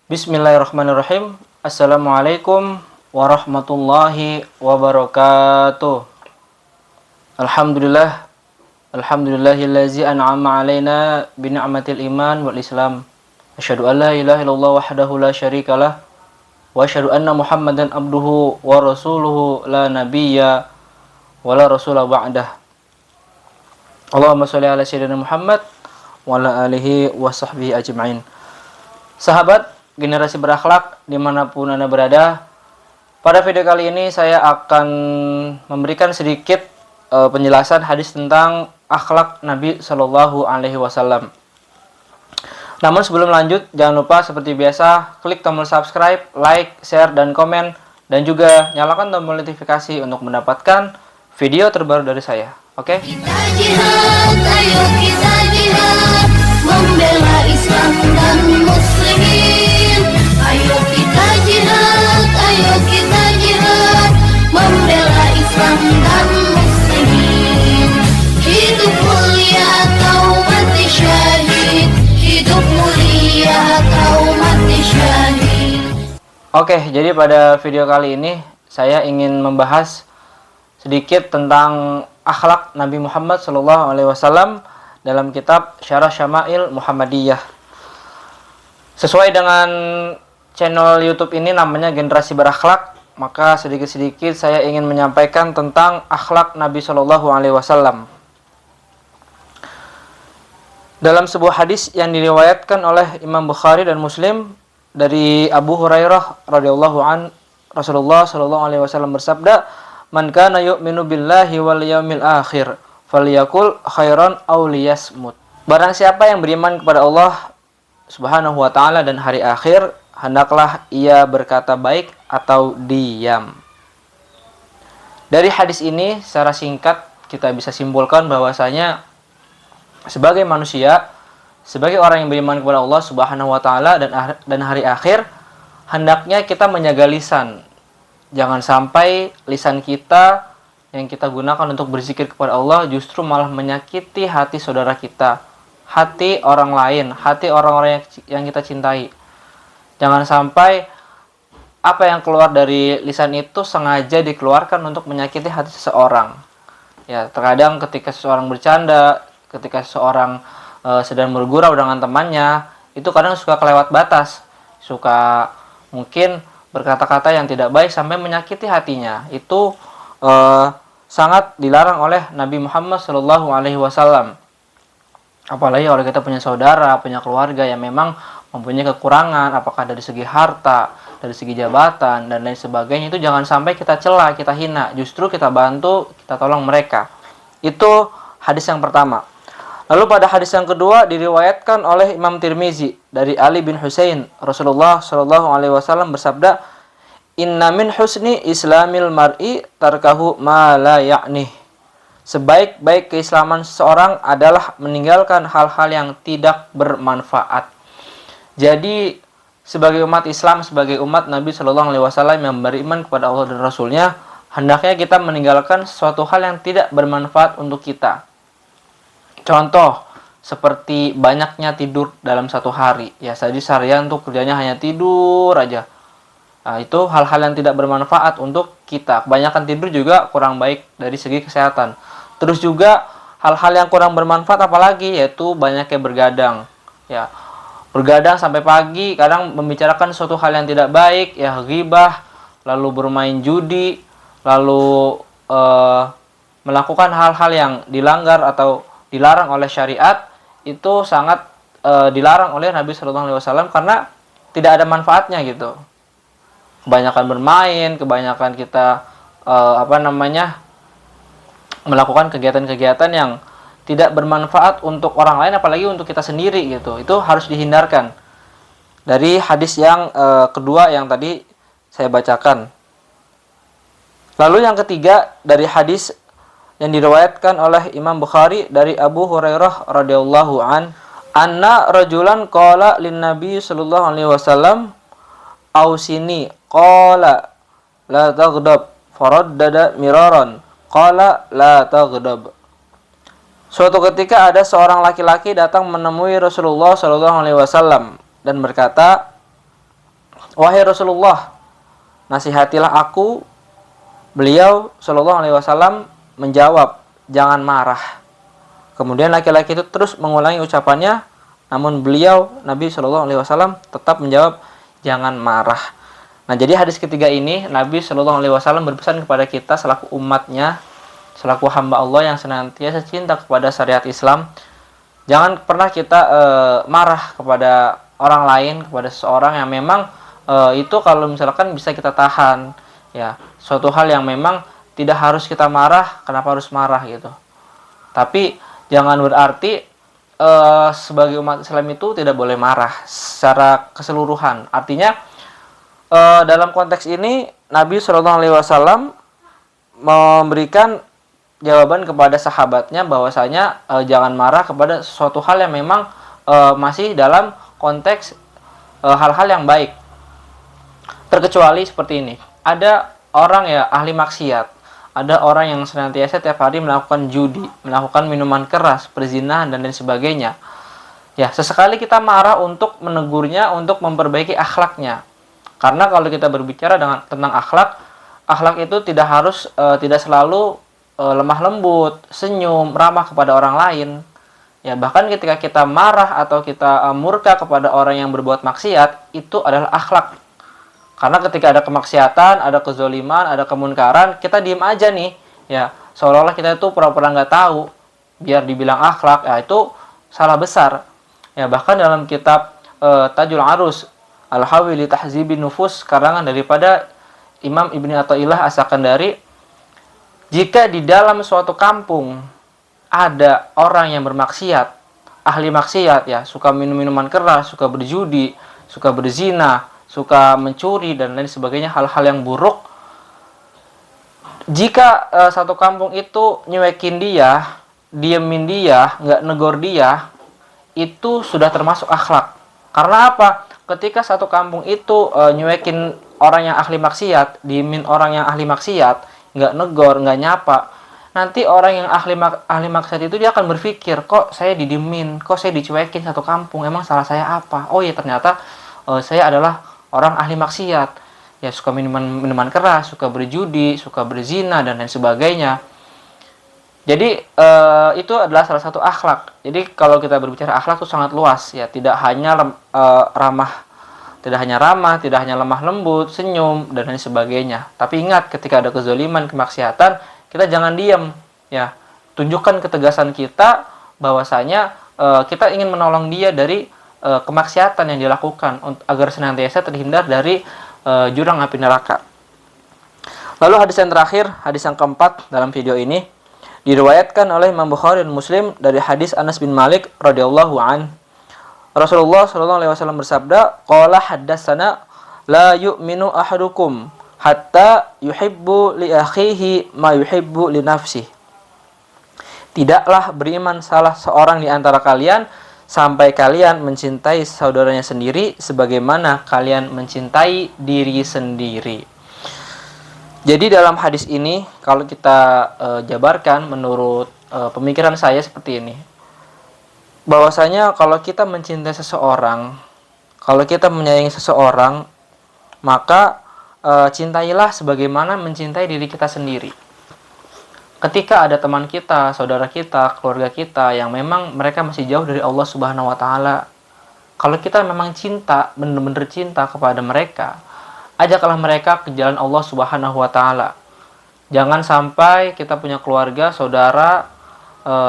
Bismillahirrahmanirrahim. Assalamualaikum warahmatullahi wabarakatuh. Alhamdulillah. Alhamdulillahillazi an'ama alaina bi ni'matil iman wal islam. Asyhadu an la ilaha illallah wahdahu la syarikalah wa asyhadu anna Muhammadan abduhu wa rasuluhu la nabiyya wa la rasula ba'dah. Allahumma shalli ala sayyidina Muhammad wa ala alihi wa sahbihi ajma'in. Sahabat generasi berakhlak dimanapun Anda berada, pada video kali ini saya akan memberikan sedikit penjelasan hadis tentang akhlak Nabi Shallallahu Alaihi Wasallam. Namun sebelum lanjut, jangan lupa seperti biasa klik tombol subscribe, like, share, dan komen, dan juga nyalakan tombol notifikasi untuk mendapatkan video terbaru dari saya. Oke? Kita jihad, ayo kita jihad, membela Islam dan muslimin. Ayo kita jihad, ayo kita jihad, membela Islam dan muslimin. Hidup mulia atau mati syahid, hidup mulia atau mati syahid. Oke, jadi pada video kali ini saya ingin membahas sedikit tentang akhlak Nabi Muhammad SAW dalam kitab Syarah Syama'il Muhammadiyah. Sesuai dengan channel YouTube ini namanya Generasi Berakhlak, maka sedikit-sedikit saya ingin menyampaikan tentang akhlak Nabi SAW. Dalam sebuah hadis yang diriwayatkan oleh Imam Bukhari dan Muslim dari Abu Hurairah radhiyallahu an, Rasulullah SAW bersabda, "Man kana yu'minu billahi wal yaumil akhir, falyakul khairan aw liyasmut." Barang siapa yang beriman kepada Allah Subhanahu wa taala dan hari akhir, hendaklah ia berkata baik atau diam. Dari hadis ini secara singkat kita bisa simpulkan bahwasanya sebagai manusia, sebagai orang yang beriman kepada Allah Subhanahu wa taala dan hari akhir, hendaknya kita menjaga lisan. Jangan sampai lisan kita yang kita gunakan untuk berzikir kepada Allah justru malah menyakiti hati saudara kita, hati orang lain, hati orang-orang yang kita cintai. Jangan sampai apa yang keluar dari lisan itu sengaja dikeluarkan untuk menyakiti hati seseorang. Ya, terkadang ketika seseorang bercanda, ketika seseorang sedang bergurau dengan temannya, itu kadang suka kelewat batas, suka mungkin berkata-kata yang tidak baik sampai menyakiti hatinya. Itu sangat dilarang oleh Nabi Muhammad SAW. Apalagi kalau kita punya saudara, punya keluarga yang memang mempunyai kekurangan, apakah dari segi harta, dari segi jabatan, dan lain sebagainya, itu jangan sampai kita cela, kita hina. Justru kita bantu, kita tolong mereka. Itu hadis yang pertama. Lalu pada hadis yang kedua diriwayatkan oleh Imam Tirmizi dari Ali bin Husain, Rasulullah SAW bersabda, "Inna min husni islamil mar'i tarkahu ma la ya'nih." Sebaik-baik keislaman seseorang adalah meninggalkan hal-hal yang tidak bermanfaat. Jadi sebagai umat Islam, sebagai umat Nabi SAW yang beriman kepada Allah dan Rasulnya, hendaknya kita meninggalkan suatu hal yang tidak bermanfaat untuk kita. Contoh, seperti banyaknya tidur dalam satu hari. Ya, jadi seharian tuh kerjanya hanya tidur aja. Nah, itu hal-hal yang tidak bermanfaat untuk kita. Kebanyakan tidur juga kurang baik dari segi kesehatan. Terus juga hal-hal yang kurang bermanfaat apalagi, yaitu banyaknya bergadang. Ya, bergadang sampai pagi, kadang membicarakan suatu hal yang tidak baik, ya ghibah, lalu bermain judi, lalu melakukan hal-hal yang dilanggar atau dilarang oleh syariat, itu sangat dilarang oleh Nabi SAW karena tidak ada manfaatnya gitu. Kebanyakan bermain, kebanyakan kita melakukan kegiatan-kegiatan yang tidak bermanfaat untuk orang lain, apalagi untuk kita sendiri gitu. Itu harus dihindarkan. Dari hadis yang kedua yang tadi saya bacakan. Lalu yang ketiga dari hadis yang diriwayatkan oleh Imam Bukhari dari Abu Hurairah radhiyallahu an, anna rajulan qala lin Nabi sallallahu alaihi wasallam, "Ausini." Qala la taghdab. Faraddada miraran. Qala la taghdab. Suatu ketika ada seorang laki-laki datang menemui Rasulullah SAW dan berkata, "Wahai Rasulullah, nasihatilah aku." Beliau Shallallahu alaihi wasallam menjawab, "Jangan marah." Kemudian laki-laki itu terus mengulangi ucapannya, namun beliau Nabi Shallallahu alaihi wasallam tetap menjawab, "Jangan marah." Nah, jadi hadis ketiga ini Nabi Shallallahu alaihi wasallam berpesan kepada kita selaku umatnya, selaku hamba Allah yang senantiasa cinta kepada syariat Islam. Jangan pernah kita marah kepada orang lain, kepada seseorang yang memang itu kalau misalkan bisa kita tahan, ya, suatu hal yang memang tidak harus kita marah, kenapa harus marah gitu. Tapi jangan berarti sebagai umat Islam itu tidak boleh marah secara keseluruhan. Artinya dalam konteks ini Nabi Shallallahu alaihi wasallam memberikan jawaban kepada sahabatnya bahwasanya jangan marah kepada suatu hal yang memang masih dalam konteks hal-hal yang baik. Terkecuali seperti ini. Ada orang ya ahli maksiat, ada orang yang senantiasa tiap hari melakukan judi, melakukan minuman keras, perzinahan dan lain sebagainya. Ya, sesekali kita marah untuk menegurnya, untuk memperbaiki akhlaknya. Karena kalau kita berbicara tentang akhlak, akhlak itu tidak selalu lemah lembut, senyum, ramah kepada orang lain. Ya, bahkan ketika kita marah atau kita murka kepada orang yang berbuat maksiat, itu adalah akhlak. Karena ketika ada kemaksiatan, ada kezoliman, ada kemunkaran, kita diem aja nih, ya, seolah-olah kita itu pura-pura nggak tahu, biar dibilang akhlak, ya itu salah besar. Ya, bahkan dalam kitab Tajul Arus Al-Hawi li Tahzibin Nufus karangan daripada Imam Ibni Athaillah As-Sakandari, jika di dalam suatu kampung ada orang yang bermaksiat, ahli maksiat, ya, suka minum minuman keras, suka berjudi, suka berzina, suka mencuri dan lain sebagainya, hal-hal yang buruk. Jika satu kampung itu nyuekin dia, diemin dia, nggak negor dia, itu sudah termasuk akhlak. Karena apa? Ketika satu kampung itu nyuekin orang yang ahli maksiat, diemin orang yang ahli maksiat, nggak negor, nggak nyapa, nanti orang yang ahli maksiat itu dia akan berpikir, kok saya didiemin, kok saya dicuekin satu kampung, emang salah saya apa? Oh ya, ternyata saya adalah orang ahli maksiat, ya, suka minuman keras, suka berjudi, suka berzina dan lain sebagainya. Jadi itu adalah salah satu akhlak. Jadi kalau kita berbicara akhlak itu sangat luas, ya, tidak hanya ramah, tidak hanya lemah lembut, senyum dan lain sebagainya. Tapi ingat, ketika ada kezaliman, kemaksiatan, kita jangan diam, ya. Tunjukkan ketegasan kita bahwasanya kita ingin menolong dia dari kemaksiatan yang dilakukan agar senantiasa terhindar dari jurang api neraka. Lalu hadis yang terakhir, hadis yang keempat dalam video ini diriwayatkan oleh Imam Bukhari dan Muslim dari hadis Anas bin Malik radhiyallahu an. Rasulullah sallallahu alaihi wasallam bersabda, "Qala haddatsana la yu'minu ahadukum hatta yuhibbu li akhihi ma yuhibbu li nafsihi." Tidaklah beriman salah seorang di antara kalian sampai kalian mencintai saudaranya sendiri sebagaimana kalian mencintai diri sendiri. Jadi dalam hadis ini, kalau kita jabarkan menurut pemikiran saya seperti ini, bahwasanya kalau kita mencintai seseorang, kalau kita menyayangi seseorang, maka cintailah sebagaimana mencintai diri kita sendiri. Ketika ada teman kita, saudara kita, keluarga kita yang memang mereka masih jauh dari Allah Subhanahu wa taala, kalau kita memang cinta, benar-benar cinta kepada mereka, ajaklah mereka ke jalan Allah Subhanahu wa taala. Jangan sampai kita punya keluarga, saudara,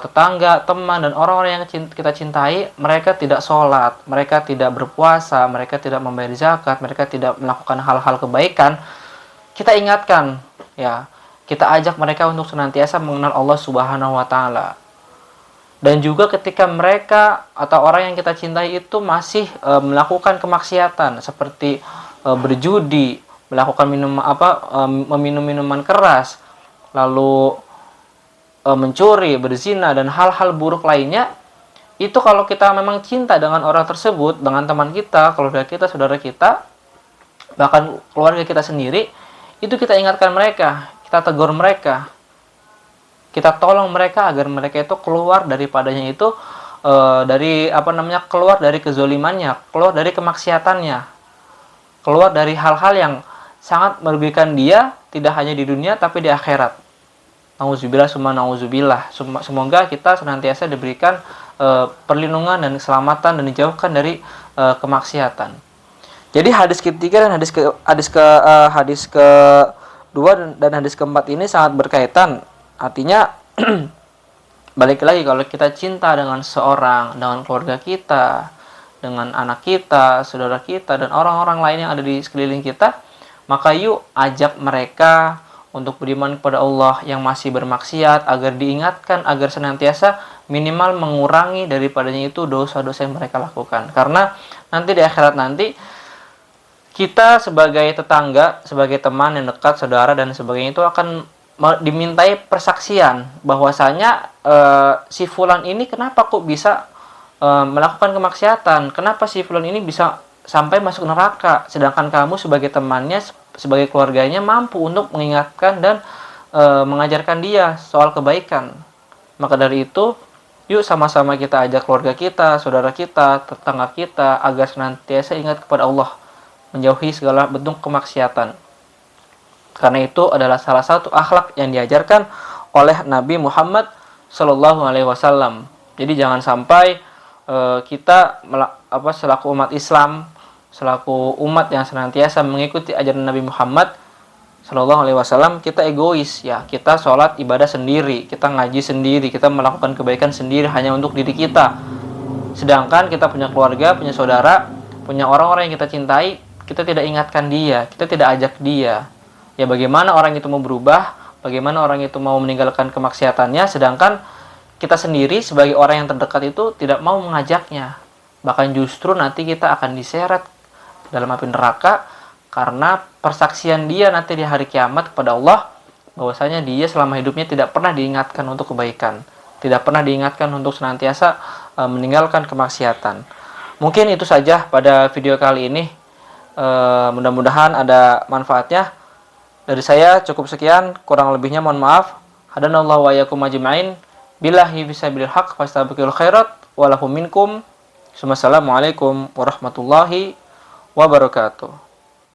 tetangga, teman dan orang-orang yang kita cintai, mereka tidak sholat, mereka tidak berpuasa, mereka tidak membayar zakat, mereka tidak melakukan hal-hal kebaikan. Kita ingatkan, ya, kita ajak mereka untuk senantiasa mengenal Allah Subhanahu wa taala. Dan juga ketika mereka atau orang yang kita cintai itu masih melakukan kemaksiatan seperti berjudi, melakukan meminum minuman keras, lalu mencuri, berzina dan hal-hal buruk lainnya, itu kalau kita memang cinta dengan orang tersebut, dengan teman kita, keluarga kita, saudara kita, bahkan keluarga kita sendiri, itu kita ingatkan mereka, kita tegur mereka, kita tolong mereka agar mereka itu keluar daripadanya itu keluar dari kezolimannya, keluar dari kemaksiatannya. keluar dari hal-hal yang sangat merugikan dia, tidak hanya di dunia tapi di akhirat. Nauzubillah summa nauzubillah. Semoga kita senantiasa diberikan perlindungan dan keselamatan dan dijauhkan dari kemaksiatan. Jadi hadis ketiga dan hadis kedua dan hadis keempat ini sangat berkaitan. Artinya balik lagi, kalau kita cinta dengan seorang, dengan keluarga kita, dengan anak kita, saudara kita, dan orang-orang lain yang ada di sekeliling kita, maka yuk ajak mereka untuk beriman kepada Allah yang masih bermaksiat, agar diingatkan, agar senantiasa minimal mengurangi daripadanya itu dosa-dosa yang mereka lakukan. Karena nanti di akhirat nanti, kita sebagai tetangga, sebagai teman yang dekat, saudara, dan sebagainya itu akan dimintai persaksian bahwasanya si fulan ini kenapa kok bisa melakukan kemaksiatan, kenapa si fulan ini bisa sampai masuk neraka, sedangkan kamu sebagai temannya, sebagai keluarganya mampu untuk mengingatkan dan mengajarkan dia soal kebaikan. Maka dari itu, yuk sama-sama kita ajak keluarga kita, saudara kita, tetangga kita agar senantiasa ingat kepada Allah, menjauhi segala bentuk kemaksiatan. Karena itu adalah salah satu akhlak yang diajarkan oleh Nabi Muhammad Shallallahu Alaihi Wasallam. Jadi jangan sampai kita selaku umat Islam, selaku umat yang senantiasa mengikuti ajaran Nabi Muhammad Shallallahu Alaihi Wasallam, kita egois ya. Kita sholat ibadah sendiri, kita ngaji sendiri, kita melakukan kebaikan sendiri hanya untuk diri kita. Sedangkan kita punya keluarga, punya saudara, punya orang-orang yang kita cintai, kita tidak ingatkan dia, kita tidak ajak dia. Ya bagaimana orang itu mau berubah, bagaimana orang itu mau meninggalkan kemaksiatannya, sedangkan kita sendiri sebagai orang yang terdekat itu tidak mau mengajaknya. Bahkan justru nanti kita akan diseret dalam api neraka karena persaksian dia nanti di hari kiamat kepada Allah bahwasanya dia selama hidupnya tidak pernah diingatkan untuk kebaikan, tidak pernah diingatkan untuk senantiasa meninggalkan kemaksiatan. Mungkin itu saja pada video kali ini. Mudah-mudahan ada manfaatnya. Dari saya cukup sekian, kurang lebihnya mohon maaf. Hadanallahu wa iyyakum ajma'in. Billahi fisabilil haq fastabiqul khairat wa lahum minkum. Wassalamualaikum warahmatullahi wabarakatuh.